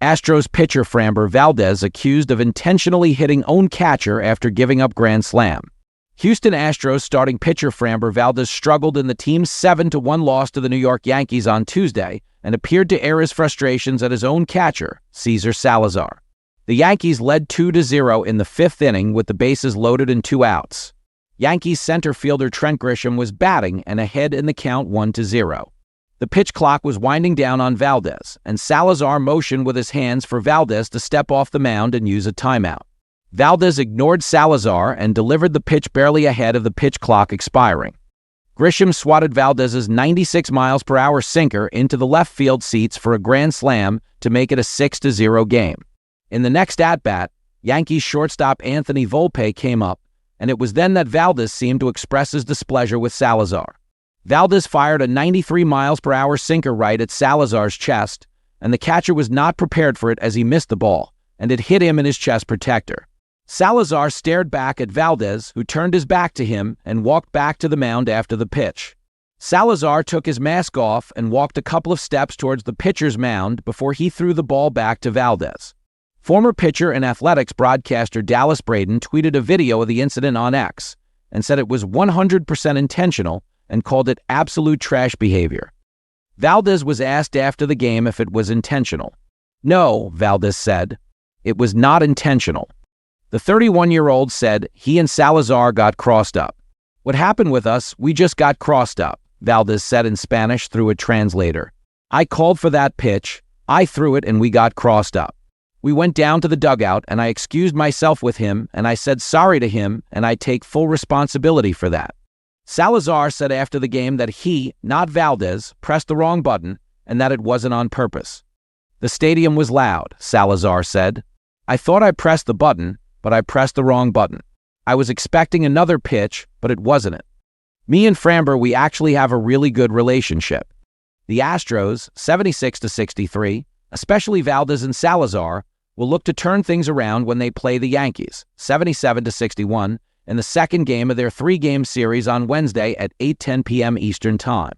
Astros pitcher Framber Valdez accused of intentionally hitting own catcher after giving up grand slam. Houston Astros starting pitcher Framber Valdez struggled in the team's 7-1 loss to the New York Yankees on Tuesday and appeared to air his frustrations at his own catcher, César Salazar. The Yankees led 2-0 in the fifth inning with the bases loaded and 2 outs. Yankees center fielder Trent Grisham was batting and ahead in the count 1-0. The pitch clock was winding down on Valdez, and Salazar motioned with his hands for Valdez to step off the mound and use a timeout. Valdez ignored Salazar and delivered the pitch barely ahead of the pitch clock expiring. Grisham swatted Valdez's 96-mile-per-hour sinker into the left field seats for a grand slam to make it a 6-0 game. In the next at-bat, Yankees shortstop Anthony Volpe came up, and it was then that Valdez seemed to express his displeasure with Salazar. Valdez fired a 93-mile-per-hour sinker right at Salazar's chest, and the catcher was not prepared for it as he missed the ball, and it hit him in his chest protector. Salazar stared back at Valdez, who turned his back to him and walked back to the mound after the pitch. Salazar took his mask off and walked a couple of steps towards the pitcher's mound before he threw the ball back to Valdez. Former pitcher and athletics broadcaster Dallas Braden tweeted a video of the incident on X and said it was 100% intentional and called it absolute trash behavior. Valdez was asked after the game if it was intentional. "No," Valdez said, "it was not intentional." The 31-year-old said he and Salazar got crossed up. "What happened with us, we just got crossed up," Valdez said in Spanish through a translator. "I called for that pitch, I threw it, and we got crossed up. We went down to the dugout, and I excused myself with him, and I said sorry to him, and I take full responsibility for that." Salazar said after the game that he, not Valdez, pressed the wrong button and that it wasn't on purpose. "The stadium was loud," Salazar said. "I thought I pressed the button, but I pressed the wrong button. I was expecting another pitch, but it wasn't it. Me and Framber, we actually have a really good relationship." The Astros, 76-63, especially Valdez and Salazar, will look to turn things around when they play the Yankees, 77-61, in the second game of their 3-game series on Wednesday at 8:10 p.m. Eastern Time.